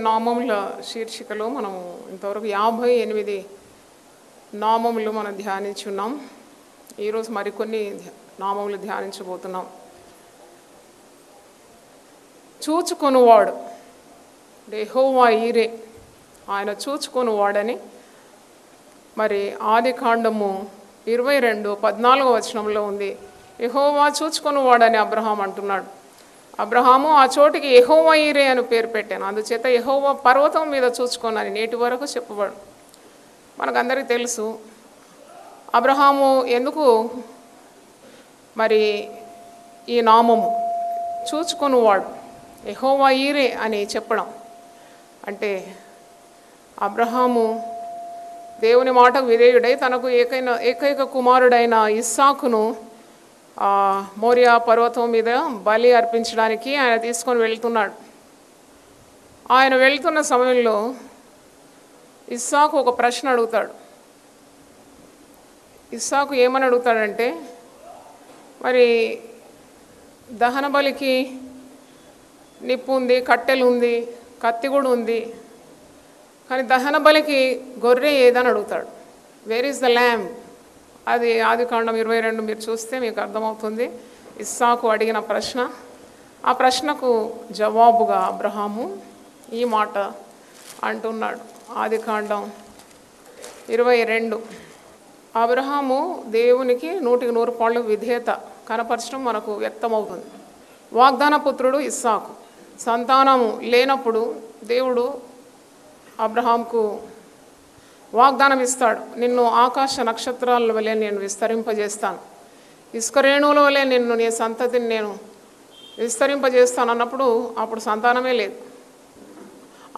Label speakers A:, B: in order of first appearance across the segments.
A: నామముల శీర్షికలో మనం ఇంతవరకు 58 నామములు మనం ధ్యానించున్నాం. ఈరోజు మరికొన్ని నామములు ధ్యానించబోతున్నాం. చూచుకొనువాడు, యెహోవా ఈరే, ఆయన చూచుకొనువాడని మరి ఆదికాండము 22:14 వచనంలో ఉంది. యెహోవా చూచుకొనువాడని అబ్రహాం అంటున్నాడు. అబ్రహాము ఆ చోటికి యెహోవా ఈరే అని పేరు పెట్టాను. అందుచేత యెహోవా పర్వతం మీద చూచుకొనని నేటి వరకు చెప్పబడు. మనకందరికీ తెలుసు అబ్రహాము ఎందుకు మరి ఈ నామము చూచుకొనువాడు యెహోవా ఈరే అని చెప్పడం అంటే, అబ్రహాము దేవుని మాటకు విధేయుడై తనకు ఏకైక కుమారుడైన ఇస్సాకును మోరియా పర్వతం మీద బలి అర్పించడానికి ఆయన తీసుకొని వెళ్తున్నాడు. ఆయన వెళ్తున్న సమయంలో ఇస్సాకు ఒక ప్రశ్న అడుగుతాడు. ఇస్సాకు ఏమని అడుగుతాడంటే, మరి దహన బలికి నిప్పు ఉంది, కట్టెలు ఉంది, కత్తి కూడా ఉంది, కానీ దహన బలికి గొర్రె ఏదని అడుగుతాడు. Where is the lamb? అది ఆదికాండం 22 మీరు చూస్తే మీకు అర్థమవుతుంది ఇస్సాకు అడిగిన ప్రశ్న. ఆ ప్రశ్నకు జవాబుగా అబ్రహాము ఈ మాట అంటున్నాడు. ఆదికాండం 22 అబ్రహాము దేవునికి 100% పాళ్ళు విధేయత కనపరచడం మనకు వ్యక్తమవుతుంది. వాగ్దాన పుత్రుడు ఇస్సాకు. సంతానము లేనప్పుడు దేవుడు అబ్రహాంకు వాగ్దానం ఇస్తాడు. నిన్ను ఆకాశ నక్షత్రాల వలె నేను విస్తరింపజేస్తాను, ఇసుక రేణువుల వలె నీ సంతతిని నేను విస్తరింపజేస్తాను అన్నప్పుడు అప్పుడు సంతానమే లేదు.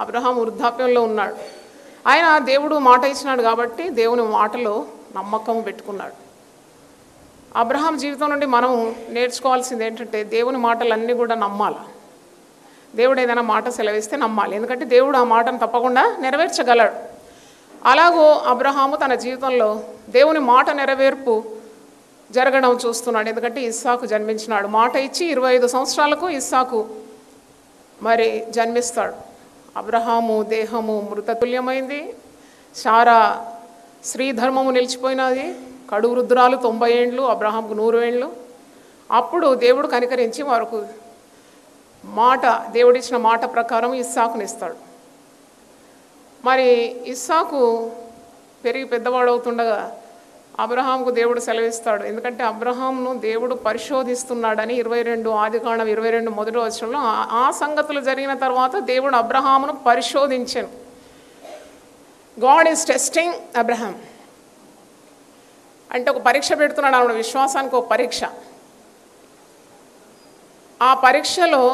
A: అబ్రహాం వృద్ధాప్యంలో ఉన్నాడు. ఆయన దేవుడు మాట ఇచ్చినాడు కాబట్టి దేవుని మాటలో నమ్మకం పెట్టుకున్నాడు. అబ్రహాం జీవితం నుండి మనం నేర్చుకోవాల్సింది ఏంటంటే, దేవుని మాటలన్నీ కూడా నమ్మాలి. దేవుడు ఏదైనా మాట సెలవిస్తే నమ్మాలి, ఎందుకంటే దేవుడు ఆ మాటను తప్పకుండా నెరవేర్చగలడు. అలాగూ అబ్రహాము తన జీవితంలో దేవుని మాట నెరవేర్పు జరగడం చూస్తున్నాడు. ఎందుకంటే ఇస్సాకు జన్మించినాడు. మాట ఇచ్చి 25 సంవత్సరాలకు ఇస్సాకు మరి జన్మిస్తాడు. అబ్రహాము దేహము మృతతుల్యమైంది, శారా శ్రీధర్మము నిలిచిపోయినది, కడు వృద్ధురాలు 90 ఏండ్లు, అబ్రహాంకు 100 ఏండ్లు. అప్పుడు దేవుడు కనికరించి వారికి దేవుడిచ్చిన మాట ప్రకారం ఇస్సాకునిస్తాడు. మరి ఇస్సాకు పెరిగి పెద్దవాడవుతుండగా అబ్రహాంకు దేవుడు సెలవిస్తాడు. ఎందుకంటే అబ్రహాంను దేవుడు పరిశోధిస్తున్నాడని 22 ఆదికాండం 22 మొదటి వచనంలో ఆ సంగతులు జరిగిన తర్వాత దేవుడు అబ్రహామును పరిశోధించాను. గాడ్ ఈజ్ టెస్టింగ్ అబ్రహాం అంటే ఒక పరీక్ష పెడుతున్నాడు అన్నమాట. విశ్వాసానికి ఒక పరీక్ష. ఆ పరీక్షలో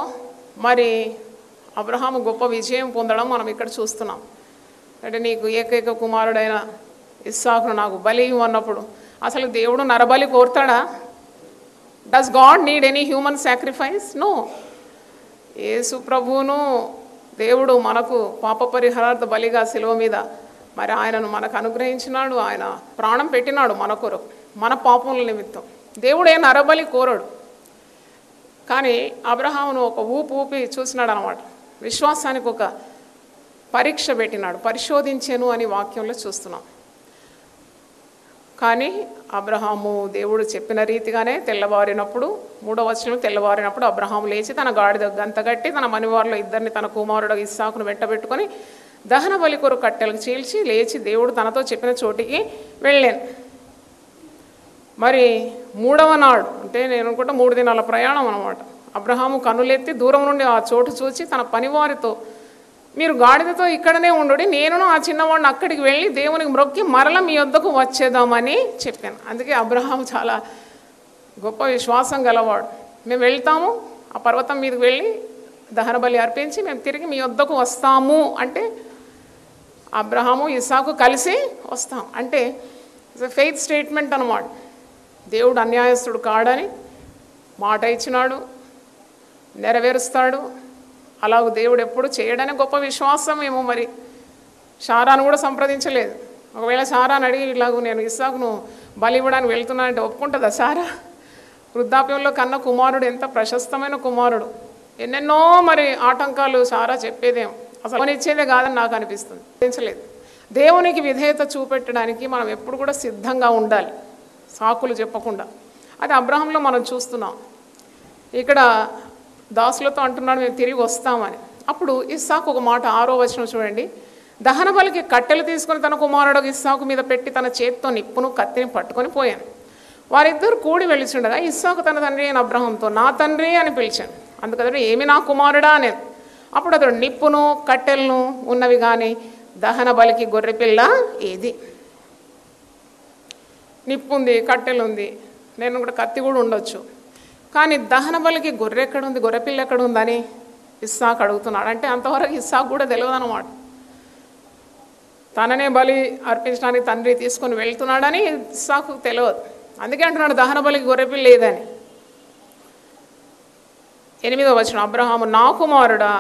A: మరి అబ్రహాము గొప్ప విజయం పొందడం మనం ఇక్కడ చూస్తున్నాం. అంటే నీకు ఏకైక కుమారుడైన ఇస్సాకును నాకు బలి అన్నప్పుడు అసలు దేవుడు నరబలి కోరుతాడా? Does God need any human sacrifice? No. Yesu ప్రభువును దేవుడు మనకు పాప పరిహారార్థ బలిగా శిలువ మీద మరి ఆయనను మనకు అనుగ్రహించినాడు. ఆయన ప్రాణం పెట్టినాడు మన కొరకు, మన పాపముల నిమిత్తం. దేవుడు ఏ నరబలి కోరడు. కానీ అబ్రహామును ఒక ఊపి చూసినాడు అనమాట. విశ్వాసానికి ఒక పరీక్ష పెట్టినాడు, పరిశోధించాను అని వాక్యంలో చూస్తున్నాం. కానీ అబ్రహాము దేవుడు చెప్పిన రీతిగానే తెల్లవారినప్పుడు 3వ వచనం తెల్లవారినప్పుడు అబ్రహాము లేచి తన గాడిద గంతగట్టి తన మనివారిలో 2 తన కుమారుడు ఇస్సాకును వెంటబెట్టుకొని దహన బలి కొరకు కట్టెలకు చీల్చి లేచి దేవుడు తనతో చెప్పిన చోటికి వెళ్ళాను. మరి 3వ నాడు అంటే నేను అనుకుంటా 3 దినాల ప్రయాణం అనమాట. అబ్రహాము కన్నులెత్తి దూరం నుండి ఆ చోటు చూచి తన పనివారితో, మీరు గాడిదతో ఇక్కడనే ఉండు, నేను ఆ చిన్నవాడిని అక్కడికి వెళ్ళి దేవునికి మ్రొక్కి మరల మీ వద్దకు వచ్చేద్దామని చెప్పాను. అందుకే అబ్రహాము చాలా గొప్ప విశ్వాసం గలవాడు. మేము వెళ్తాము, ఆ పర్వతం మీదకి వెళ్ళి దహన బలి అర్పించి మేము తిరిగి మీ వద్దకు వస్తాము అంటే అబ్రహాము ఇస్సాకు కలిసి వస్తాం అంటే ఫెయిత్ స్టేట్మెంట్ అన్నమాట. దేవుడు అన్యాయస్తుడు కాడని మాట ఇచ్చినాడు, నెరవేరుస్తాడు. అలాగూ దేవుడు ఎప్పుడు చేయడని గొప్ప విశ్వాసం ఏమో. మరి శారాను కూడా సంప్రదించలేదు. ఒకవేళ శారాను అడిగి ఇలాగూ నేను ఇస్సాకును బలి ఇవ్వడానికి వెళ్తున్నానంటే ఒప్పుకుంటుందా శారా? వృద్ధాప్యంలో కన్న కుమారుడు ఎంత ప్రశస్తమైన కుమారుడు. ఎన్నెన్నో మరి ఆటంకాలు శారా చెప్పేదేం, అసలు ఇచ్చేదే కాదని నాకు అనిపిస్తుంది. పెంచలేదు. దేవునికి విధేయత చూపెట్టడానికి మనం ఎప్పుడు కూడా సిద్ధంగా ఉండాలి, సాకులు చెప్పకుండా. అది అబ్రహాంలో మనం చూస్తున్నాం. ఇక్కడ దాసులతో అంటున్నాడు మేము తిరిగి వస్తామని. అప్పుడు ఇస్సాకు ఒక మాట 6వ వచనం చూడండి. దహన బలికి కట్టెలు తీసుకుని తన కుమారుడు ఇస్సాకు మీద పెట్టి తన చేతితో నిప్పును కత్తిని పట్టుకొని పోయాను. వారిద్దరు కూడి వెళ్ళిచుండగా ఇస్సాకు తన తండ్రి అయిన అబ్రహాంతో నా తండ్రి అని పిలిచాను. అందుకతడు ఏమి నా కుమారుడా అని. అప్పుడు అతడు నిప్పును కట్టెలను ఉన్నవి కానీ దహన బలికి గొర్రెపిల్ల ఏది? నిప్పు ఉంది, కట్టెలు ఉంది, నేను కూడా కత్తి కూడా ఉండొచ్చు, కానీ దహన బలికి గొర్రె ఎక్కడుంది, గొర్రెపిల్ల ఎక్కడుందని ఇస్సాకు అడుగుతున్నాడు. అంటే అంతవరకు ఇస్సాకు కూడా తెలియదు అన్నమాట. తననే బలి అర్పించడానికి తండ్రి తీసుకొని వెళ్తున్నాడని ఇస్సాకు తెలియదు. అందుకే అంటున్నాడు దహన బలికి గొర్రెపిల్ల లేదని. 8వ వచనం అబ్రహాము నా కుమారుడా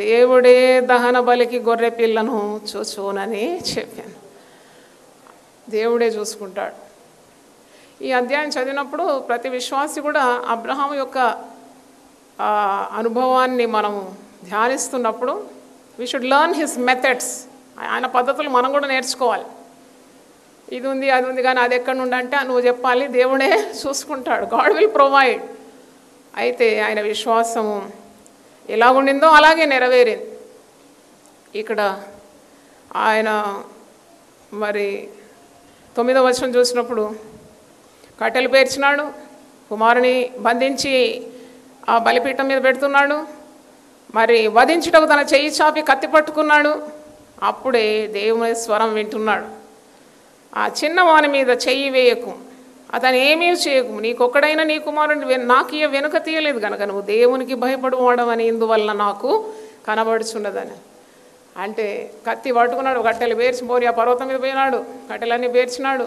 A: దేవుడే దహన బలికి గొర్రె పిల్లను చూచునని చెప్పాను. దేవుడే చూసుకుంటాడు. ఈ అధ్యాయం చదివినప్పుడు ప్రతి విశ్వాసి కూడా అబ్రహాము యొక్క అనుభవాన్ని మనము ధ్యానిస్తున్నప్పుడు we should learn his methods. ఆయన పద్ధతులు మనం కూడా నేర్చుకోవాలి. ఇది ఉంది అది ఉంది కానీ అది ఎక్కడి నుండి అంటే నువ్వు చెప్పాలి, దేవుడే చూసుకుంటాడు. God will provide. అయితే ఆయన విశ్వాసము ఎలా ఉండిందో అలాగే నెరవేరింది. ఇక్కడ ఆయన మరి 9వ వచనం చూసినప్పుడు కట్టెలు పేర్చినాడు, కుమారుని బంధించి ఆ బలిపీఠం మీద పెడుతున్నాడు, మరి వధించుటకు తన చెయ్యి చాపి కత్తి పట్టుకున్నాడు. అప్పుడే దేవుని స్వరం వింటున్నాడు. ఆ చిన్నవాని మీద చెయ్యి వేయకు, అతను ఏమీ చేయకు, నీకొక్కడైనా నీ కుమారుని నాకు వెనుక తీయలేదు కనుక నువ్వు దేవునికి భయపడువాడమని ఇందువల్ల నాకు కనబడుచున్నదని. అంటే కత్తి పట్టుకున్నాడు, కట్టెలు పేర్చిపోని ఆ పర్వతం మీద పోయినాడు, కట్టెలన్నీ పేర్చినాడు,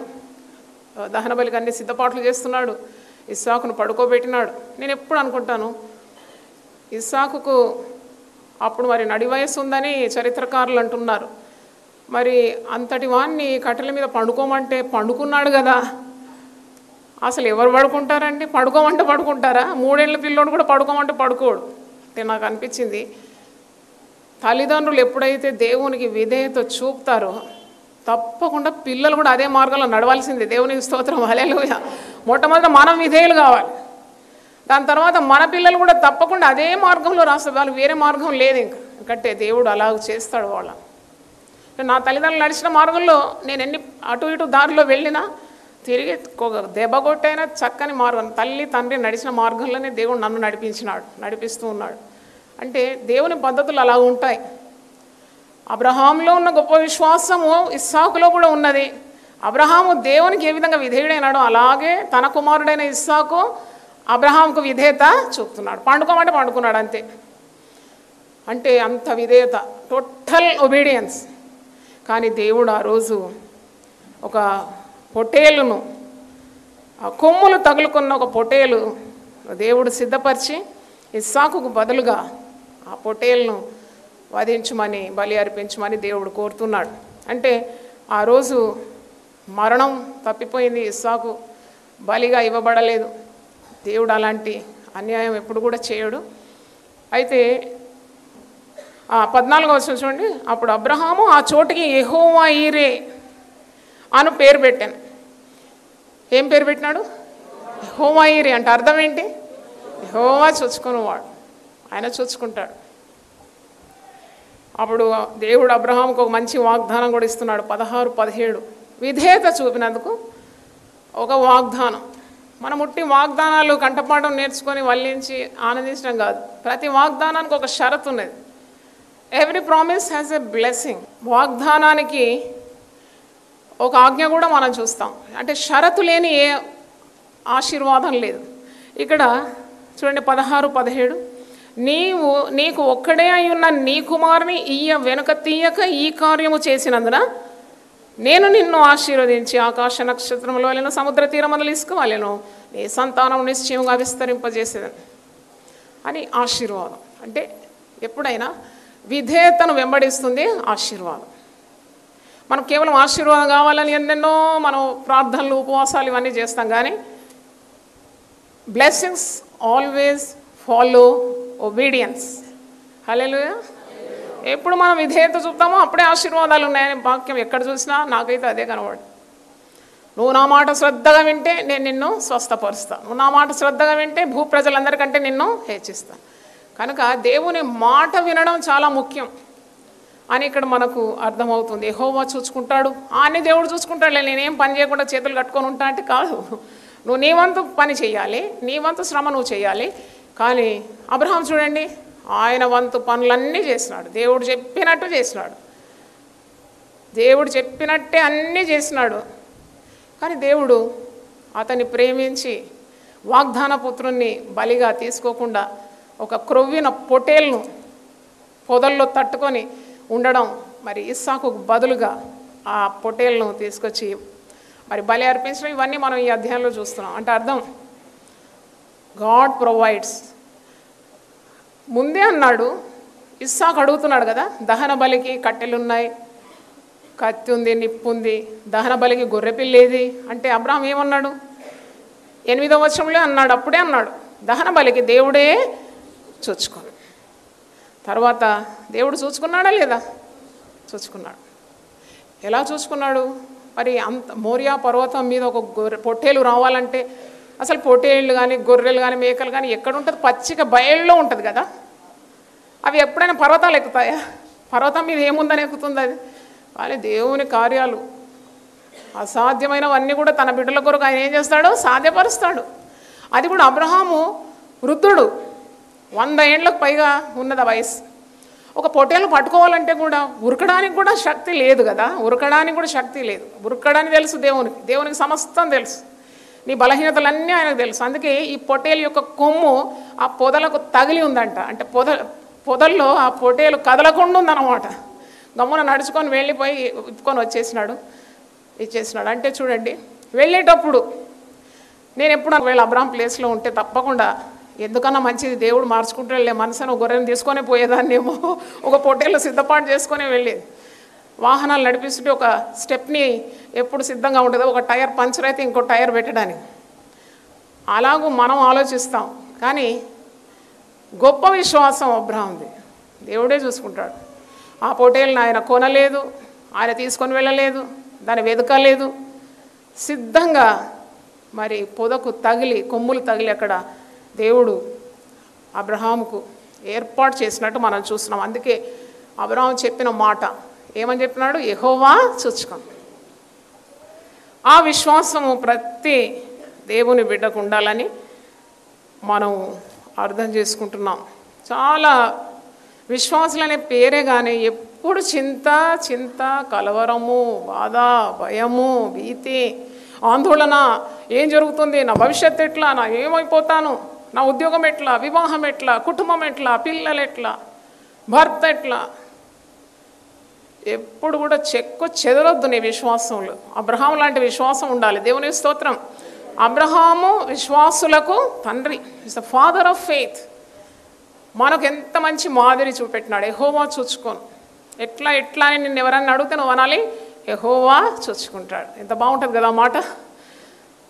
A: దహన బలికి అన్ని సిద్ధపాట్లు చేస్తున్నాడు, ఇస్సాకును పడుకోబెట్టినాడు. నేను ఎప్పుడు అనుకుంటాను ఇస్సాకుకు అప్పుడు మరి నడి వయస్సు ఉందని చరిత్రకారులు అంటున్నారు. మరి అంతటి వాణ్ణి కట్టెల మీద పండుకోమంటే పండుకున్నాడు కదా. అసలు ఎవరు పడుకుంటారండి? పడుకోమంటే పడుకుంటారా? 3 ఏళ్ల పిల్లోడు కూడా పడుకోమంటే పడుకోడు. అంటే నాకు అనిపించింది తల్లిదండ్రులు ఎప్పుడైతే దేవునికి విధేయత చూపుతారో తప్పకుండా పిల్లలు కూడా అదే మార్గంలో నడవాల్సిందే. దేవునికి స్తోత్రం, హల్లెలూయా. మొట్టమొదట మనం విధేయులు కావాలి, దాని తర్వాత మన పిల్లలు కూడా తప్పకుండా అదే మార్గంలో రాస్తారు. వాళ్ళు వేరే మార్గం లేదు ఎందుకంటే దేవుడు అలాగ చేస్తాడు వాళ్ళ. నా తల్లిదండ్రులు నడిచిన మార్గంలో నేను ఎన్ని అటు ఇటు దారిలో వెళ్ళినా తిరిగి దెబ్బ కొట్టైనా చక్కని మార్గం తల్లి తండ్రి నడిచిన మార్గంలోనే దేవుడు నన్ను నడిపిస్తూ ఉన్నాడు. అంటే దేవుని పద్ధతులు అలా ఉంటాయి. అబ్రహాంలో ఉన్న గొప్ప విశ్వాసము ఇస్సాకులో కూడా ఉన్నది. అబ్రహాము దేవునికి ఏ విధంగా విధేయుడైనాడో అలాగే తన కుమారుడైన ఇస్సాకు అబ్రహాంకు విధేయత చూపుతున్నాడు. పండుకోమంటే పండుకున్నాడు అంతే. అంటే అంత విధేయత, టోటల్ ఒబీడియన్స్. కానీ దేవుడు ఆ రోజు ఒక పొటేలును, ఆ కొమ్ములు తగులుకున్న ఒక పొటేలు దేవుడు సిద్ధపరిచి ఇస్సాకుకు బదులుగా ఆ పొటేలును వధించమని బలి అర్పించమని దేవుడు కోరుతున్నాడు. అంటే ఆ రోజు మరణం తప్పిపోయింది, ఇస్సాకు బలిగా ఇవ్వబడలేదు. దేవుడు అలాంటి అన్యాయం ఎప్పుడు కూడా చేయడు. అయితే 14వ వచనం చూడండి. అప్పుడు అబ్రహాము ఆ చోటికి యెహోవా ఈరే అను పేరు పెట్టాను. ఏం పేరు పెట్టినాడు? యెహోవా ఈరే అంటే అర్థం ఏంటి? యెహోవా చూసుకునేవాడు, ఆయన చూసుకుంటాడు. అప్పుడు దేవుడు అబ్రహాముకు ఒక మంచి వాగ్దానం కూడా ఇస్తున్నాడు. 16-17 విధేయత చూపినందుకు ఒక వాగ్దానం. మనం ఉట్టి వాగ్దానాలు కంఠపాఠం నేర్చుకొని వల్లించి ఆనందించడం కాదు. ప్రతి వాగ్దానానికి ఒక షరతు ఉన్నది. Every promise has a blessing. వాగ్దానానికి ఒక ఆజ్ఞ కూడా మనం చూస్తాం. అంటే షరతు లేని ఏ ఆశీర్వాదం లేదు. ఇక్కడ చూడండి 16-17 నీకు ఒక్కడే అయి ఉన్న నీ కుమారుని వెనుక తీయక ఈ కార్యము చేసినందున నేను నిన్ను ఆశీర్వదించి ఆకాశ నక్షత్రంలో వెళ్ళను, సముద్ర తీరమందులు ఇసుకవాలను, నీ సంతానం నిశ్చయంగా విస్తరింపజేసేదని అని ఆశీర్వాదం. అంటే ఎప్పుడైనా విధేయతను వెంబడిస్తుంది ఆశీర్వాదం. మనం కేవలం ఆశీర్వాదం కావాలని ఎన్నెన్నో మనం ప్రార్థనలు ఉపవాసాలు ఇవన్నీ చేస్తాం, కానీ బ్లెస్సింగ్స్ ఆల్వేస్ ఫాలో ఒబీడియన్స్. హల్లెలూయా. ఎప్పుడు మనం విధేయత చూపుతామో అప్పుడే ఆశీర్వాదాలు ఉన్నాయని వాక్యం ఎక్కడ చూసినా నాకైతే అదే కనబడి. నువ్వు నా మాట శ్రద్ధగా వింటే నేను నిన్ను స్వస్థపరుస్తాను, నువ్వు నా మాట శ్రద్ధగా వింటే భూప్రజలందరికంటే నిన్ను హెచ్చిస్తాను. కనుక దేవుని మాట వినడం చాలా ముఖ్యం అని ఇక్కడ మనకు అర్థమవుతుంది. యెహోవా చూసుకుంటాడు, ఆయన్ని దేవుడు చూసుకుంటాడులే, నేనేం పని చేయకుండా చేతులు కట్టుకొని ఉంటా అంటే కాదు. నువ్వు నీ వంతు పని చేయాలి, నీ వంతు శ్రమ నువ్వు చేయాలి. కానీ అబ్రహాం చూడండి, ఆయన వంతు పనులన్నీ చేసినాడు, దేవుడు చెప్పినట్టు చేసినాడు, దేవుడు చెప్పినట్టే అన్నీ చేసినాడు. కానీ దేవుడు అతన్ని ప్రేమించి వాగ్దాన పుత్రుణ్ణి బలిగా తీసుకోకుండా ఒక క్రొవ్విన పొటేల్ను పొదల్లో తట్టుకొని ఉండడం, మరి ఇస్సాకుకు బదులుగా ఆ పొటేల్ను తీసుకొచ్చి మరి బలి అర్పించడం, ఇవన్నీ మనం ఈ అధ్యాయంలో చూస్తున్నాం. అంటే అర్థం, గాడ్ ప్రొవైడ్స్. ముందే అన్నాడు, ఇస్సాకు అడుగుతున్నాడు కదా, దహన బలికి కట్టెలున్నాయి, కత్తి ఉంది, నిప్పు ఉంది, దహన బలికి గొర్రెపిల్లేది అంటే అబ్రహాం ఏమన్నాడు? 8వ వచనంలో అన్నాడు, అప్పుడే అన్నాడు, దహన బలికి దేవుడే చూచుకోను. తర్వాత దేవుడు చూసుకున్నాడా లేదా? చూసుకున్నాడు. ఎలా చూసుకున్నాడు? మరి అంత మోరియా పర్వతం మీద ఒక పొట్టేలు రావాలంటే అసలు పొట్టేళ్ళు కానీ గొర్రెలు కానీ మేకలు కానీ ఎక్కడ ఉంటుంది? పచ్చిక బయల్లో ఉంటుంది కదా. అవి ఎప్పుడైనా పర్వతాలు ఎక్కుతాయా? పర్వతం మీద ఏముందని ఎక్కుతుంది అది? కానీ దేవుని కార్యాలు అసాధ్యమైనవన్నీ కూడా తన బిడ్డల కొరకు ఆయన ఏం చేస్తాడో సాధ్యపరుస్తాడు. అది కూడా అబ్రహాము వృద్ధుడు, 100 ఏళ్ళకు పైగా ఉన్నది వయసు. ఒక పొట్టేలు పట్టుకోవాలంటే కూడా ఉరకడానికి కూడా శక్తి లేదు కదా, ఉరకడానికి కూడా శక్తి లేదు. ఉరకడానికి తెలుసు దేవునికి సమస్తం తెలుసు, నీ బలహీనతలన్నీ ఆయనకు తెలుసు. అందుకే ఈ పొట్టేలు యొక్క కొమ్ము ఆ పొదలకు తగిలి ఉందంట. అంటే పొదల్లో ఆ పొట్టేలు కదలకుండా ఉందన్నమాట. గమ్మున నడుచుకొని వెళ్ళిపోయి ఇప్పుకొని ఇచ్చేసినాడు. అంటే చూడండి, వెళ్ళేటప్పుడు నేను ఎప్పుడు ఒకవేళ అబ్రహాం ప్లేస్లో ఉంటే తప్పకుండా ఎందుకన్నా మంచిది దేవుడు మార్చుకుంటూ వెళ్ళే మనసును గొర్రెను తీసుకొని పోయేదాన్నేమో, ఒక పొట్టేలు సిద్ధపాటు చేసుకొని వెళ్ళేది. వాహనాలు నడిపిస్తుంటే ఒక స్టెప్ని ఎప్పుడు సిద్ధంగా ఉంటుందో, ఒక టైర్ పంచర్ అయితే ఇంకో టైర్ పెట్టడానికి, అలాగూ మనం ఆలోచిస్తాం. కానీ గొప్ప విశ్వాసం అబ్రహాంది, దేవుడే చూసుకుంటాడు. ఆ పొట్టేలుని ఆయన కొనలేదు, ఆయన తీసుకొని వెళ్ళలేదు, దాన్ని వెతకలేదు, సిద్ధంగా మరి పొదకు తగిలి కొమ్ములు తగిలి అక్కడ దేవుడు అబ్రహాముకు ఏర్పాటు చేసినట్టు మనం చూస్తున్నాం. అందుకే అబ్రహాం చెప్పిన మాట ఏమని చెప్పినాడు? యెహోవా చూచుకోను. ఆ విశ్వాసము ప్రతి దేవుని బిడ్డకు ఉండాలని మనం అర్థం చేసుకుంటున్నాం. చాలా విశ్వాసులనే పేరే కానీ ఎప్పుడు చింత, కలవరము, బాధ, భయము, భీతి, ఆందోళన, ఏం జరుగుతుంది, నా భవిష్యత్తు ఎట్లా, నా ఏమైపోతాను, నా ఉద్యోగం ఎట్లా, వివాహం ఎట్లా, కుటుంబం ఎట్లా, పిల్లలు ఎట్లా, భర్త ఎట్లా, ఎప్పుడు కూడా చెదరొద్దు నీ విశ్వాసంలో. అబ్రహాం లాంటి విశ్వాసం ఉండాలి. దేవుని స్తోత్రం. అబ్రహాము విశ్వాసులకు తండ్రి, is the father of faith. మనకు ఎంత మంచి మాదిరి చూపెట్టినాడు. యెహోవా చూచుకోను. ఎట్లా అని నిన్ను ఎవరన్నా అడిగితే నువ్వు అనాలి, యెహోవా చూచుకుంటాడు. ఎంత బాగుంటుంది కదా మాట.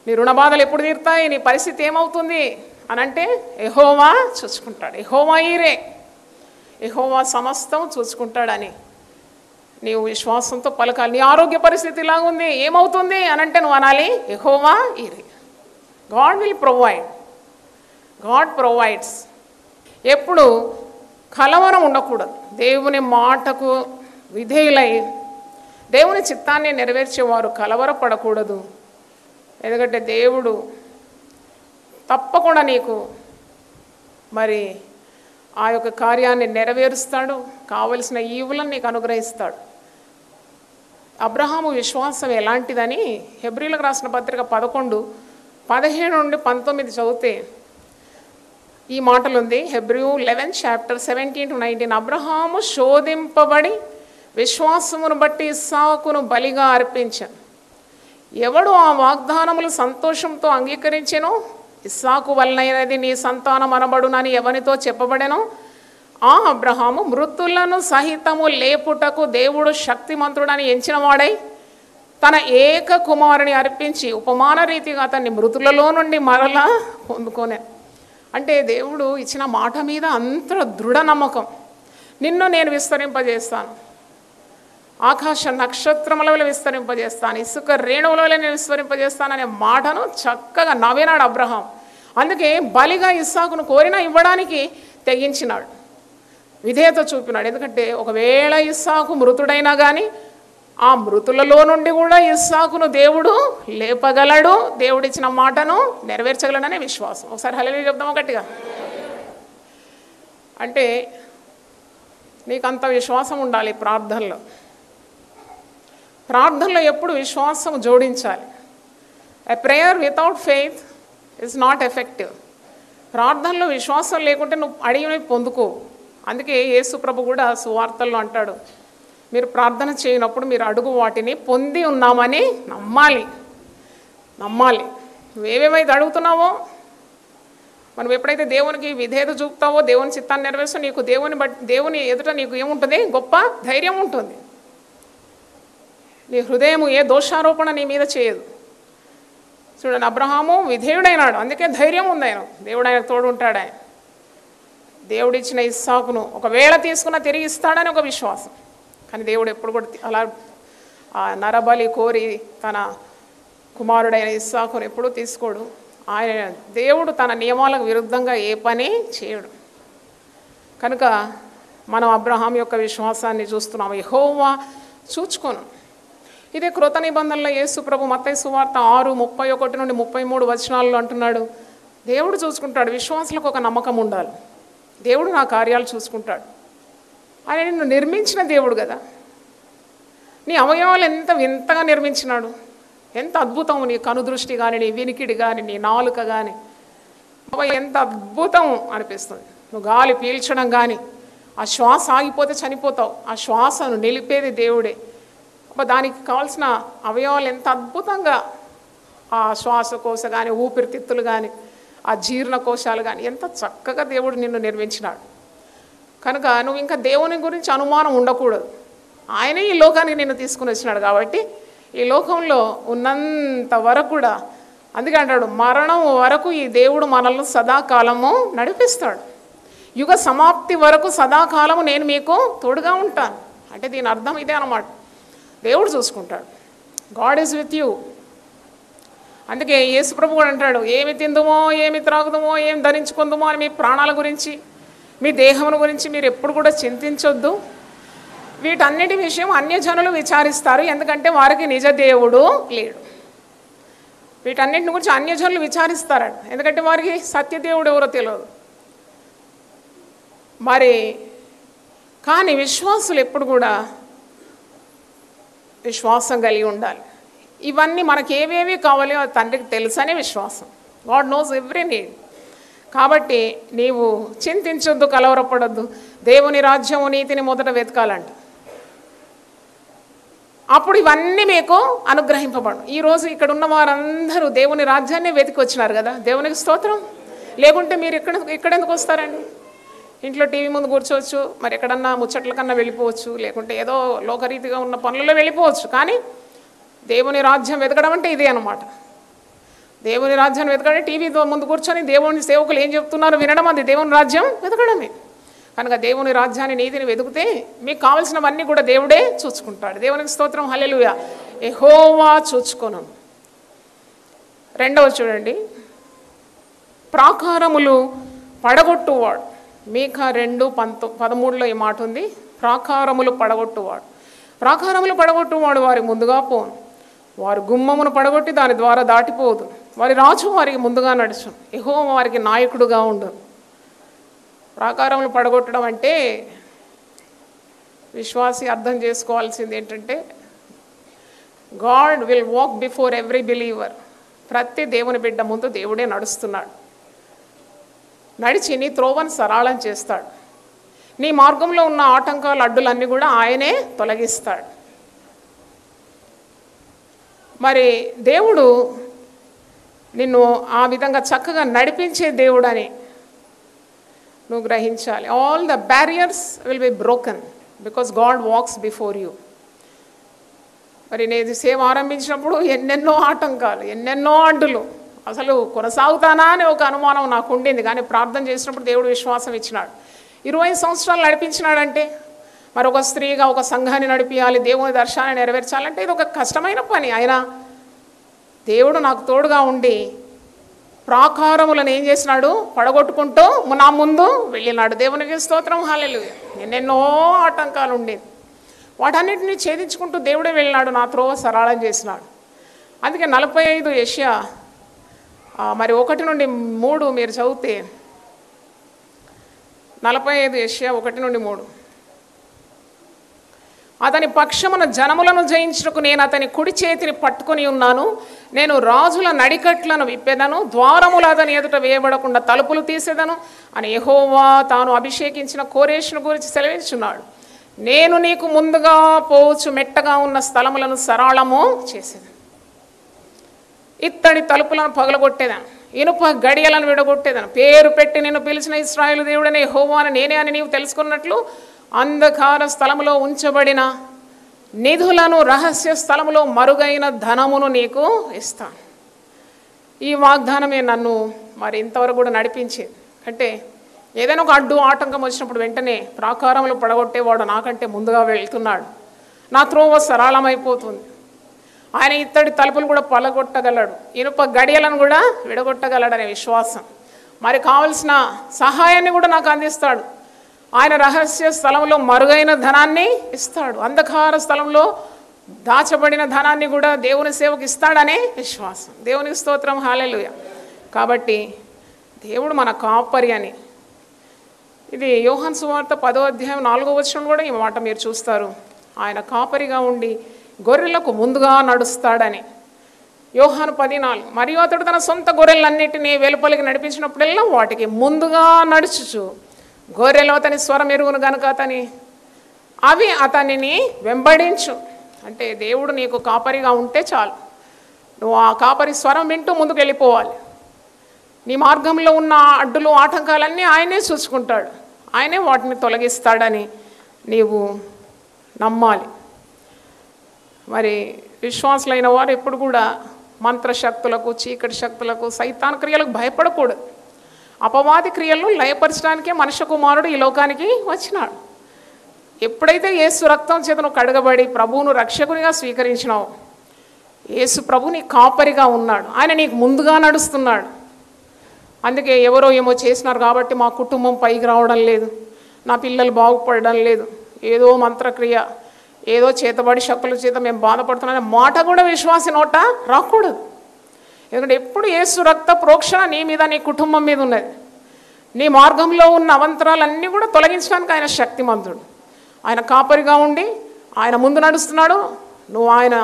A: నీ రుణ బాధలు ఎప్పుడు తీరుతాయి, నీ పరిస్థితి ఏమవుతుంది అని అంటే యెహోవా చూచుకుంటాడు. యెహోవా ఈరే, యెహోవా సమస్తం చూచుకుంటాడని నీవు విశ్వాసంతో పలకాలి. నీ ఆరోగ్య పరిస్థితి ఇలాగుంది, ఏమవుతుంది అని అంటే నువ్వు అనాలి, Jehovah Jireh. God will provide, God provides. ఎప్పుడు కలవరం ఉండకూడదు. దేవుని మాటకు విధేయులై దేవుని చిత్తాన్ని నెరవేర్చేవారు కలవరపడకూడదు. ఎందుకంటే దేవుడు తప్పకుండా నీకు మరి ఆ యొక్క కార్యాన్ని నెరవేరుస్తాడు, కావలసిన ఈవులను నీకు అనుగ్రహిస్తాడు. అబ్రహాము విశ్వాసం ఎలాంటిదని హెబ్రీలకు రాసిన పత్రిక 11:17 నుండి 19 చదివితే ఈ మాటలు ఉంది. హెబ్రీ 11:17-19. అబ్రహాము శోధింపబడి విశ్వాసమును బట్టి ఇస్సాకును బలిగా అర్పించాను. ఎవడు ఆ వాగ్దానములు సంతోషంతో అంగీకరించెనో, ఇస్సాకు వలనైనది నీ సంతానం అనబడునని ఎవనితో చెప్పబడెనో, ఆ అబ్రహాము మృతులను సహితము లేపుటకు దేవుడు శక్తిమంతుడని ఎంచినవాడై తన ఏక కుమారుని అర్పించి ఉపమాన రీతిగా అతన్ని మృతులలో నుండి మరలా పొందుకోనే. అంటే దేవుడు ఇచ్చిన మాట మీద అంత దృఢ నమ్మకం. నిన్ను నేను విస్తరింపజేస్తాను, ఆకాశ నక్షత్రముల వలె విస్తరింపజేస్తాను, ఇసుక రేణువుల వలె నేను విస్తరింపజేస్తాను అనే మాటను చక్కగా నవ్వినాడు అబ్రహాం. అందుకే బలిగా ఇస్సాకును కోరినా ఇవ్వడానికి తెగించినాడు, విధేయత చూపినాడు. ఎందుకంటే ఒకవేళ ఇస్సాకు మృతుడైనా కానీ ఆ మృతులలో నుండి కూడా ఇస్సాకును దేవుడు లేపగలడు, దేవుడిచ్చిన మాటను నెరవేర్చగలడనే విశ్వాసం. ఒకసారి హల్లెలూయా చెప్దామా గట్టిగా? అంటే నీకు అంత విశ్వాసం ఉండాలి. ప్రార్థనలో ఎప్పుడు విశ్వాసం జోడించాలి. A prayer without faith is not effective. ప్రార్థనలో విశ్వాసం లేకుంటే నువ్వు అడిగినవి పొందుకో. అందుకే యేసు ప్రభు కూడా సువార్తల్లో అంటాడు, మీరు ప్రార్థన చేయనప్పుడు మీరు అడుగు వాటిని పొంది ఉన్నామని నమ్మాలి. నువ్వేవేమైతే అడుగుతున్నావో, మనం ఎప్పుడైతే దేవునికి విధేయత చూపుతావో, దేవుని చిత్తాన్ని నెరవేరుస్తావో, నీకు దేవుని ఎదుట నీకు ఏముంటుంది? గొప్ప ధైర్యం ఉంటుంది. నీ హృదయం ఏ దోషారోపణ నీ మీద చేయదు. చూడండి, అబ్రహాము విధేయుడైనాడు, అందుకే ధైర్యం ఉంది. దేవుడు ఆయనకు తోడు ఉంటాడు. ఆయన దేవుడిచ్చిన ఇస్సాకును ఒకవేళ తీసుకున్నా తిరిగి ఇస్తాడని ఒక విశ్వాసం. కానీ దేవుడు ఎప్పుడు కూడా అలా నరబలి కోరి తన కుమారుడైన ఇస్సాకును ఎప్పుడూ తీసుకోడు. ఆయన దేవుడు తన నియమాలకు విరుద్ధంగా ఏ పని చేయడు. కనుక మనం అబ్రహాం యొక్క విశ్వాసాన్ని చూస్తున్నాము. యెహోవా చూచుకొను. ఇదే కృత నిబంధనలో యేసు ప్రభు మత్తయి సువార్త 6:31 నుండి 33 వచనాల్లో అంటున్నాడు, దేవుడు చూసుకుంటాడు. విశ్వాసులకు ఒక నమ్మకం ఉండాలి. దేవుడు నా కార్యాలు చూసుకుంటాడు. ఆయన నిన్ను నిర్మించిన దేవుడు కదా. నీ అవయవాలు ఎంత వింతగా నిర్మించినాడు, ఎంత అద్భుతం. నీ కనుదృష్టి కానీ, నీ వినికిడి కానీ, నీ నాలుక కానీ, ఎంత అద్భుతం అనిపిస్తుంది. నువ్వు గాలి పీల్చడం కానీ, ఆ శ్వాస ఆగిపోతే చనిపోతావు, ఆ శ్వాసను నిలిపేది దేవుడే. దానికి కావాల్సిన అవయవాలు ఎంత అద్భుతంగా, ఆ శ్వాసకోశ కానీ, ఊపిరితిత్తులు కానీ, ఆ జీర్ణకోశాలు కానీ ఎంత చక్కగా దేవుడు నిన్ను నిర్మించినాడు. కనుక నువ్వు ఇంకా దేవుని గురించి అనుమానం ఉండకూడదు. ఆయనే ఈ లోకానికి నిన్ను తీసుకుని వచ్చినాడు. కాబట్టి ఈ లోకంలో ఉన్నంత వరకు కూడా, అందుకే అంటాడు, మరణం వరకు ఈ దేవుడు మనల్ని సదాకాలము నడిపిస్తాడు. యుగ సమాప్తి వరకు సదాకాలము నేను మీకు తోడుగా ఉంటాను. అంటే దీని అర్థం ఇదే అన్నమాట, దేవుడు చూసుకుంటాడు. God is with you. అందుకే యేసు ప్రభు కూడా అంటాడు, ఏమి తిందుమో, ఏమి త్రాగుదమో, ఏం ధరించుకుందుమో అని మీ ప్రాణాల గురించి, మీ దేహముల గురించి మీరు ఎప్పుడు కూడా చింతించొద్దు. వీటన్నిటి విషయం అన్యజనులు విచారిస్తారు, ఎందుకంటే వారికి నిజ దేవుడు లేడు. వీటన్నిటిని గురించి అన్యజనులు విచారిస్తారట, ఎందుకంటే వారికి సత్యదేవుడు ఎవరో తెలియదు. మరి కానీ విశ్వాసులు ఎప్పుడు కూడా విశ్వాసం కలిగి ఉండాలి. ఇవన్నీ మనకి ఏవేవి కావాలో తండ్రికి తెలుసనే విశ్వాసం. God knows every need. కాబట్టి నీవు చింతించొద్దు, కలవరపడొద్దు. దేవుని రాజ్యము నీతిని మొదట వెతకాలంట, అప్పుడు ఇవన్నీ మీకు అనుగ్రహింపబడు. ఈరోజు ఇక్కడ ఉన్న వారందరూ దేవుని రాజ్యాన్ని వెతికి వచ్చినారు కదా, దేవునికి స్తోత్రం. లేకుంటే మీరు ఇక్కడెందుకు వస్తారండి? ఇంట్లో టీవీ ముందు కూర్చోవచ్చు, మరి ఎక్కడన్నా ముచ్చట్ల కన్నా వెళ్ళిపోవచ్చు, లేకుంటే ఏదో లోకరీతిగా ఉన్న పనులలో వెళ్ళిపోవచ్చు. కానీ దేవుని రాజ్యం వెతకడం అంటే ఇదే అన్నమాట. దేవుని రాజ్యాన్ని వెతకడం, టీవీ ముందు కూర్చొని దేవుని సేవకులు ఏం చెప్తున్నారు వినడం, అది దేవుని రాజ్యం వెతకడమే. కనుక దేవుని రాజ్యాన్ని, నీతిని వెతికితే మీకు కావాల్సినవన్నీ కూడా దేవుడే చూసుకుంటాడు. దేవునికి స్తోత్రం, హల్లెలూయా. యెహోవా చూచుకొను. రెండవ చూడండి, ప్రాకారములు పడగొట్టువాడు. మీకా 2:13 ఈ మాట ఉంది, ప్రాకారములు పడగొట్టువాడు. ప్రాకారములు పడగొట్టువాడు వారికి ముందుగా పోను, వారు గుమ్మమును పడగొట్టి దాని ద్వారా దాటిపోదు. వారి రాజు వారికి ముందుగా నడుచును, యెహోవా వారికి నాయకుడుగా ఉండు. ప్రాకారములు పడగొట్టడం అంటే విశ్వాసి అర్థం చేసుకోవాల్సింది ఏంటంటే, God will walk before every believer. ప్రతి దేవుని బిడ్డ ముందు దేవుడే నడుస్తున్నాడు. నడిచి నీ త్రోవను సరళం చేస్తాడు. నీ మార్గంలో ఉన్న ఆటంకాలు, అడ్డులన్నీ కూడా ఆయనే తొలగిస్తాడు. మరి దేవుడు నిన్ను ఆ విధంగా చక్కగా నడిపించే దేవుడని నువ్వు గ్రహించాలి. All the barriers will be broken because God walks before you. మరి నేను సేవ ఆరంభించినప్పుడు ఎన్నెన్నో ఆటంకాలు, ఎన్నెన్నో అడ్డులు, అసలు కొనసాగుతానా అని ఒక అనుమానం నాకు ఉండింది. కానీ ప్రార్థన చేసినప్పుడు దేవుడు విశ్వాసం ఇచ్చినాడు. 20 సంవత్సరాలు నడిపించినాడంటే మరి ఒక స్త్రీగా ఒక సంఘాన్ని నడిపించాలి, దేవుని దర్శనాన్ని నెరవేర్చాలంటే ఇది ఒక కష్టమైన పని. అయినా దేవుడు నాకు తోడుగా ఉండి ప్రాకారములను ఏం చేసినాడు, పడగొట్టుకుంటూ నా ముందు వెళ్ళినాడు. దేవునికి స్తోత్రం, హల్లెలూయా. ఎన్నెన్నో ఆటంకాలు ఉండేది, వాటన్నిటిని ఛేదించుకుంటూ దేవుడే వెళ్ళినాడు, నా త్రోవ సరళం చేసినాడు. అందుకే 45 యెషయా మరి 1 నుండి 3 మీరు చదివితే 45 యెషయా 1 నుండి 3, అతని పక్షమున జనములను జయించుటకు నేను అతని కుడి చేతిని పట్టుకొని ఉన్నాను, నేను రాజుల నడికట్లను విప్పెదను, ద్వారములు అతని ఎదుట వేయబడకుండా తలుపులు తీసేదను అని యెహోవా తాను అభిషేకించిన కోరేషును గురించి సెలవించున్నాడు. నేను నీకు ముందుగా పోవచ్చు మెట్టగా ఉన్న స్థలములను సరళము చేసేదను, ఇత్తడి తలుపులను పగలగొట్టేదాను, ఇనుప గడియలను విడగొట్టేదాను, పేరు పెట్టి నేను పిలిచిన ఇశ్రాయేలు దేవుడనే యెహోవాను నేనే అని నీవు తెలుసుకున్నట్లు అంధకార స్థలములో ఉంచబడిన నిధులను, రహస్య స్థలములో మరుగైన ధనమును నీకు ఇస్తాను. ఈ వాగ్దానమే నన్ను మరి ఇంతవరకు కూడా నడిపించేది. అంటే ఏదైనా ఒక అడ్డు ఆటంకం వచ్చినప్పుడు వెంటనే ప్రాకారములు పడగొట్టేవాడు నాకంటే ముందుగా వెళ్తున్నాడు, నా త్రోవ సరళమైపోతుంది. ఆయన ఇత్తడి తలుపులు కూడా పలగొట్టగలడు, ఇనుప గడియలను కూడా విడగొట్టగలడనే విశ్వాసం. మరి కావలసిన సహాయాన్ని కూడా నాకు అందిస్తాడు. ఆయన రహస్య స్థలంలో మరుగైన ధనాన్ని ఇస్తాడు, అంధకార స్థలంలో దాచబడిన ధనాన్ని కూడా దేవుని సేవకు ఇస్తాడనే విశ్వాసం. దేవునికి స్తోత్రం, హల్లెలూయా. కాబట్టి దేవుడు మన కాపరి అని, ఇది యోహాను సువార్త 10వ అధ్యాయం 4వ వచనం కూడా ఈ మాట మీరు చూస్తారు. ఆయన కాపరిగా ఉండి గొర్రెలకు ముందుగా నడుస్తాడని. యోహాను 10:4, మరియు అతడు తన సొంత గొర్రెలన్నిటినీ వెలుపలికి నడిపించినప్పుడల్లా వాటికి ముందుగా నడుచుచు గొర్రెలు అతని స్వరం ఎరుగును గనుక అవి అతనిని వెంబడించు. అంటే దేవుడు నీకు కాపరిగా ఉంటే చాలు, నువ్వు ఆ కాపరి స్వరం వింటూ ముందుకు వెళ్ళిపోవాలి. నీ మార్గంలో ఉన్న అడ్డులు ఆటంకాలన్నీ ఆయనే చూసుకుంటాడు, ఆయనే వాటిని తొలగిస్తాడని నీవు నమ్మాలి. మరి విశ్వాసులైన వారు ఎప్పుడు కూడా మంత్రశక్తులకు, చీకటి శక్తులకు, సైతాన్ క్రియలకు భయపడకూడదు. అపవాది క్రియలను లయపరచడానికే మనుష్య కుమారుడు ఈ లోకానికి వచ్చినాడు. ఎప్పుడైతే యేసు రక్తం చేత నువ్వు కడగబడి ప్రభువును రక్షకునిగా స్వీకరించినావు, యేసు ప్రభు నీ కాపరిగా ఉన్నాడు, ఆయన నీకు ముందుగా నడుస్తున్నాడు. అందుకే ఎవరో ఏమో చేసినారు కాబట్టి మా కుటుంబం పైకి రావడం లేదు, నా పిల్లలు బాగుపడడం లేదు, ఏదో మంత్రక్రియ, ఏదో చేతబడి శక్తుల చేత మేము బాధపడుతున్నాం మాట కూడా విశ్వాసి నోట రాకూడదు. ఎందుకంటే ఎప్పుడు యేసు రక్త ప్రోక్షణ నీ మీద, నీ కుటుంబం మీద ఉన్నది. నీ మార్గంలో ఉన్న అవంతరాలన్నీ కూడా తొలగించడానికి ఆయన శక్తిమంతుడు. ఆయన కాపరిగా ఉండి ఆయన ముందు నడుస్తున్నాడు, నువ్వు ఆయన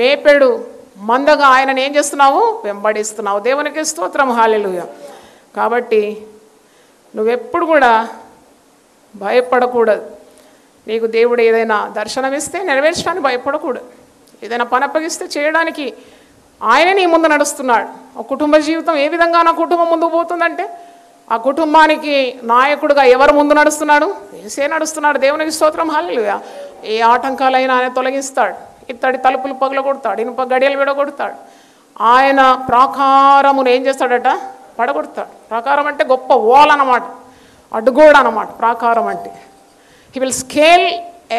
A: మేపెడు మందగా ఆయనను ఏం చేస్తున్నావు, వెంబడిస్తున్నావు. దేవునికి స్తోత్రం, హల్లెలూయా. కాబట్టి నువ్వెప్పుడు కూడా భయపడకూడదు. నీకు దేవుడు ఏదైనా దర్శనమిస్తే నెరవేర్చడానికి భయపడకూడదు, ఏదైనా పని అప్పగిస్తే చేయడానికి ఆయనే నీ ముందు నడుస్తున్నాడు. ఒక కుటుంబ జీవితం ఏ విధంగా నా కుటుంబం ముందుకు పోతుందంటే ఆ కుటుంబానికి నాయకుడుగా ఎవరు ముందు నడుస్తున్నాడు, యేసే నడుస్తున్నాడు. దేవునికి స్తోత్రం, హల్లెలూయా. ఏ ఆటంకాలైనా ఆయన తొలగిస్తాడు, ఇత్తడి తలుపులు పగలగొడతాడు, ఇనుప గడియలు విడగొడతాడు. ఆయన ప్రాకారమును ఏం చేస్తాడట, పడగొడతాడు. ప్రాకారం అంటే గొప్ప వాల్ అన్నమాట, అడ్డుగోడ అన్నమాట ప్రాకారం అంటే. He will scale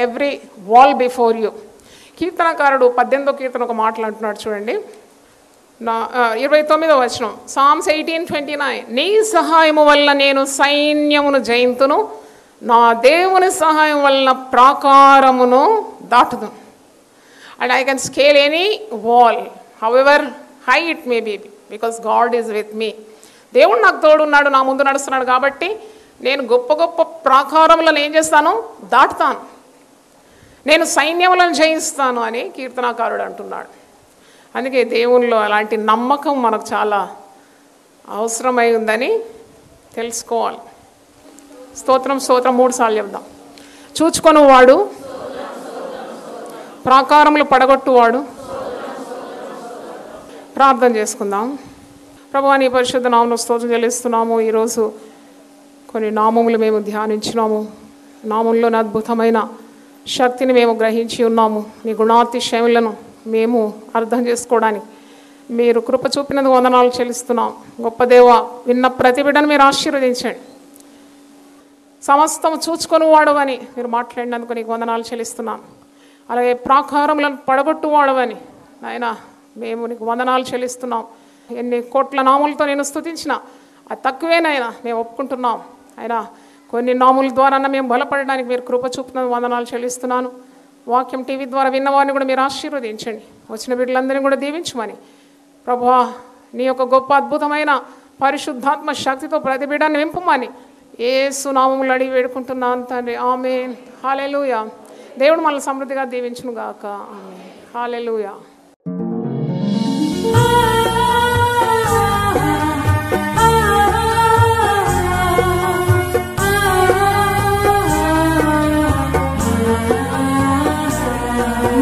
A: every wall before you. కీర్తనకారుడు 18వ కీర్తన ఒక మాట్లాడుతున్నాడు చూడండి, 29వ వచనం, Psalms 18:29, నీ సహాయము వల్ల నేను సైన్యమును జయింతును, నా దేవుని సహాయం వల్ల ప్రాకారమును దాటును. And I can scale any wall however high it may be, because God is with me. దేవుడు నాకు తోడున్నాడు, నా ముందు నడుస్తున్నాడు కాబట్టి నేను గొప్ప గొప్ప ప్రాకారములను ఏం చేస్తాను, దాటుతాను, నేను సైన్యములను జయిస్తాను అని కీర్తనాకారుడు అంటున్నాడు. అందుకే దేవునిలో అలాంటి నమ్మకం మనకు చాలా అవసరమై ఉందని తెలుసుకోవాలి. స్తోత్రం స్తోత్రం 3 సార్లు చెప్దాం. చూచుకొని వాడు, ప్రాకారములు పడగొట్టువాడు. ప్రార్థన చేసుకుందాం. ప్రభువా, నీ పరిశుద్ధ నామమున స్తోత్రం చెల్లిస్తున్నాము. ఈరోజు కొన్ని నామములు మేము ధ్యానించినాము, నామంలోని అద్భుతమైన శక్తిని మేము గ్రహించి ఉన్నాము. నీ గుణాతిశయములను మేము అర్థం చేసుకోవడానికి మీరు కృప చూపినందుకు వందనాలు చెల్లిస్తున్నాం. గొప్ప దేవ, విన్న ప్రతి బిడ్డను మీరు ఆశీర్వదించండి. సమస్తం చూచుకొని వాడవని మీరు మాట్లాడినందుకు నీకు వందనాలు చెల్లిస్తున్నాను. అలాగే ప్రాకారములను పడగొట్టు వాడవని నాయన మేము నీకు వందనాలు చెల్లిస్తున్నాం. ఎన్ని కోట్ల నాములతో నేను స్తుతించిన అది తక్కువేనైనా మేము ఒప్పుకుంటున్నాం. అయినా కొన్ని నాముల ద్వారా మేము బలపడడానికి మీరు కృప చూపుతున్న వందనాలు చెల్లిస్తున్నాను. వాక్యం టీవీ ద్వారా విన్నవారిని కూడా మీరు ఆశీర్వదించండి. వచ్చిన బిడ్డలందరినీ కూడా దీవించమని ప్రభువా నీ యొక్క గొప్ప అద్భుతమైన పరిశుద్ధాత్మ శక్తితో ప్రతి బిడ్డని నింపమని యేసు నామములో అడిగి వేడుకుంటున్నాను తండ్రి. ఆమేన్. హల్లెలూయా. దేవుడు మనల్ని సమృద్ధిగా దీవించును గాక. ఆమేన్. హల్లెలూయా.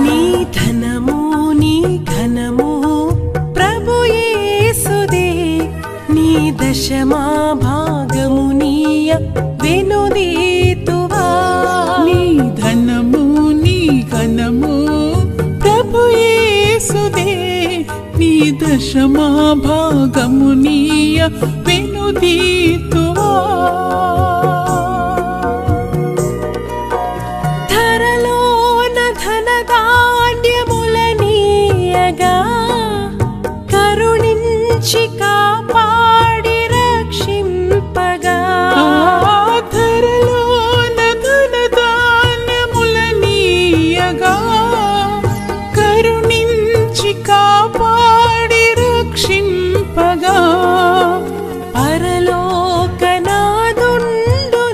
B: నీ ధనము నీ ఘనము ప్రభు యేసుదే, నీ దశమా భాగము నీయ వెనుదీతువా.
C: నీ ధనము నీ ఘనము ప్రభు యేసుదే, నీ దశమా భాగము నీయ వెనుదీతువా.
B: ధరలోన ధనధాన్యములనీయగా కరుణించి కాపాడి రక్షింపగా.
C: ధరలోన ధనధాన్యములనీయగా కరుణించి కాపాడి రక్షింపగా.
B: పరలోకనాదుండు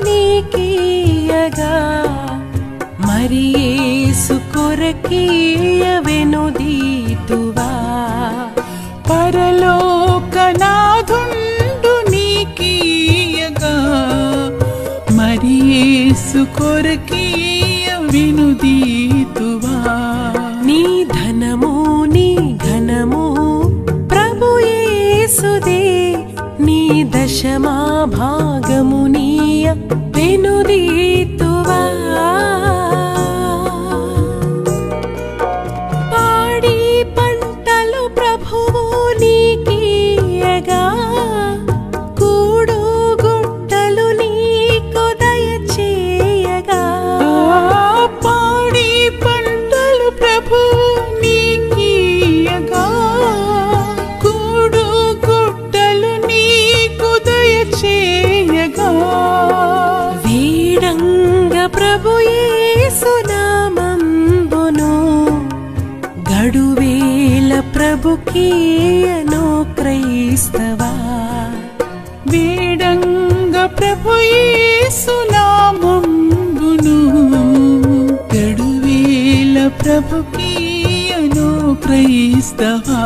B: నీకీయగా మరి యేసు కొరకీయ వెనుదీతువా.
C: పరలోకనాథుండు నీకీయగా మరి యేసు కొరకీయ వెనుదీతువా.
B: నీ ధనము నీ ఘనము ప్రభు యేసుదే, నీ దశమా భాగము నీయ వెనుదీతువా. పాడి పంటలు ప్రభువు నీకీయగా కూడు గుట్టలు నీకు దయచేయగా.
C: పాడి పంటలు ప్రభు నీకీయగా కూడు గుట్టలు నీకు దయచేయగా.
B: వీడంగ ప్రభు యేసు నామంబును గడువేల ప్రభుకీయను క్రైస్తవా.
C: వేడంగ ప్రభు యేసు నామంబును గడువేల ప్రభుకీయను క్రైస్తవా.